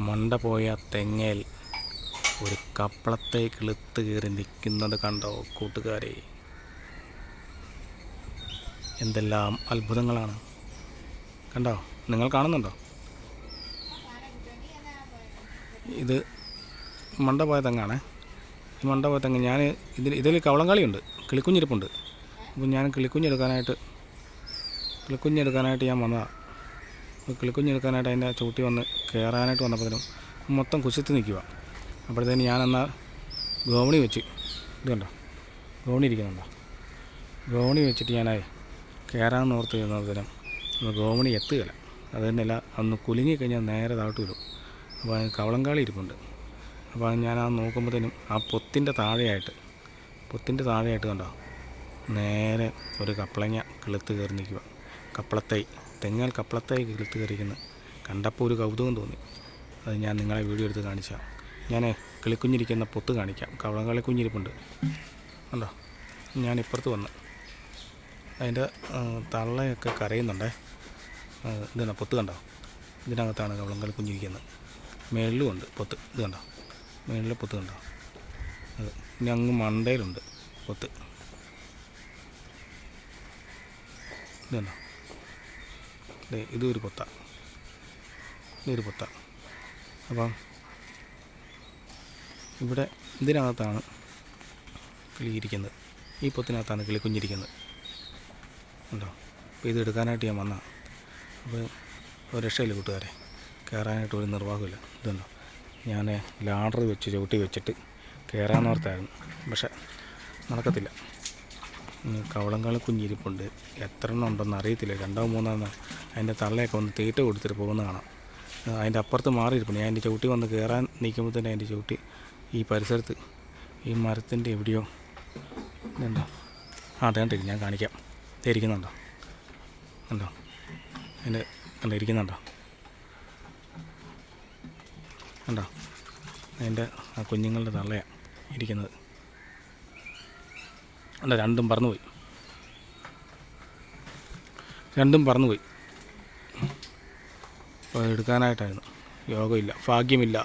മണ്ട പോയ തെങ്ങേൽ ഒരു കപ്പളത്തെ കിളുത്ത് കയറി നിൽക്കുന്നത് കണ്ടോ കൂട്ടുകാരെ? എന്തെല്ലാം അത്ഭുതങ്ങളാണ്! കണ്ടോ? നിങ്ങൾ കാണുന്നുണ്ടോ? ഇത് മണ്ട പോയ തെങ്ങാണേ. ഈ മണ്ട പോയ തെങ്ങ് ഞാൻ ഇതിൽ കവളങ്കാളിയുണ്ട്, കിളിക്കുഞ്ഞിരിപ്പുണ്ട്. അപ്പോൾ ഞാൻ കിളിക്കുഞ്ഞെടുക്കാനായിട്ട് ഞാൻ വന്നതാണ്. അപ്പോൾ കിളിക്കുഞ്ഞെടുക്കാനായിട്ട് അതിൻ്റെ ചൂട്ടി വന്ന് കയറാനായിട്ട് വന്നപ്പോഴത്തേനും മൊത്തം കുശത്ത് നിൽക്കുക. അപ്പോഴത്തേന് ഞാനെന്നാൽ ഗോവണി വെച്ച്, ഇത് കണ്ടോ ഗോവണി ഇരിക്കുന്നുണ്ടോ? ഗോവണി വെച്ചിട്ട് ഞാനായി കയറാമെന്ന് ഓർത്ത് ചെയ്യുന്നതിനും ഗോവണി എത്തുകയില്ല. അത് തന്നെയല്ല, അന്ന് കുലുങ്ങിക്കഴിഞ്ഞാൽ നേരെ താഴ്ത്തു വരും. അപ്പോൾ അതിന് കവളങ്കാളി ഇരിപ്പുണ്ട്. അപ്പോൾ ഞാൻ നോക്കുമ്പോഴത്തേനും ആ പൊത്തിൻ്റെ താഴെയായിട്ട് കണ്ടോ നേരെ ഒരു കപ്പളങ്ങ കിളുത്ത് കയറി നിൽക്കുക. തെങ്ങാൽ കപ്പളത്തൈ കിളുത്ത് കയറിയിരിക്കുന്നത് കണ്ടപ്പോൾ ഒരു കൗതുകം തോന്നി. അത് ഞാൻ നിങ്ങളെ വീഡിയോ എടുത്ത് കാണിച്ചാൽ. ഞാൻ കിളിക്കുഞ്ഞിരിക്കുന്ന പൊത്ത് കാണിക്കാം. കവളങ്കാളി കുഞ്ഞിരിപ്പുണ്ട് കണ്ടോ. ഞാൻ ഇപ്പുറത്ത് വന്ന് അതിൻ്റെ തള്ളയൊക്കെ കരയുന്നുണ്ടേ. ഇതാണ് പൊത്ത് കണ്ടോ? ഇതിനകത്താണ് കവളങ്കാളി കുഞ്ഞിരിക്കുന്നത്. മേളിലും ഉണ്ട് പൊത്ത്, ഇത് കണ്ടോ മേളിലെ പൊത്ത് കണ്ടോ? അത് ഇനി അങ്ങ് മണ്ടയിലുണ്ട് പൊത്ത്, ഇത് കണ്ടോ? ഇതൊരു പൊത്ത. അപ്പം ഇവിടെ ഇതിനകത്താണ് കിളിയിരിക്കുന്നത്. ഈ പൊത്തിനകത്താണ് കിളിക്കുഞ്ഞിരിക്കുന്നത് കണ്ടോ. അപ്പോൾ ഇത് എടുക്കാനായിട്ട് ഞാൻ വന്നതാണ്. അപ്പോൾ ഒരു രക്ഷയില്ല കൂട്ടുകാരെ, കയറാനായിട്ട് ഒരു നിർവാഹമില്ല. ഇതുണ്ടോ, ഞാൻ ലാഡർ വെച്ച് ചവിട്ടി വെച്ചിട്ട് കയറാമെന്നോർത്തായിരുന്നു, പക്ഷെ നടക്കത്തില്ല. കവളങ്കാളി കുഞ്ഞിരിപ്പുണ്ട്. എത്ര എണ്ണം ഉണ്ടെന്ന് അറിയത്തില്ല, 2 3 എണ്ണം. അതിൻ്റെ തള്ളയൊക്കെ ഒന്ന് തീറ്റ കൊടുത്തിട്ട് പോകുന്ന കാണാം. അതിൻ്റെ അപ്പുറത്ത് മാറിയിരിപ്പുണ്ട്. ഞാൻ എൻ്റെ ചവിട്ടി വന്ന് കയറാൻ നിൽക്കുമ്പോൾ തന്നെ അതിൻ്റെ ചവിട്ടി ഈ പരിസരത്ത് ഈ മരത്തിൻ്റെ എവിടെയോ ഇതുണ്ടോ. അതേണ്ടില്ല, ഞാൻ കാണിക്കാം. ഇരിക്കുന്നുണ്ടോ കണ്ടോ? അതിൻ്റെ ഇരിക്കുന്നുണ്ടോ കണ്ടോ? അതിൻ്റെ ആ കുഞ്ഞുങ്ങളുടെ തള്ളയാണ് ഇരിക്കുന്നത്. അല്ല, രണ്ടും പറന്നുപോയി. അപ്പോൾ എടുക്കാനായിട്ടായിരുന്നു. യോഗമില്ല, ഭാഗ്യമില്ല.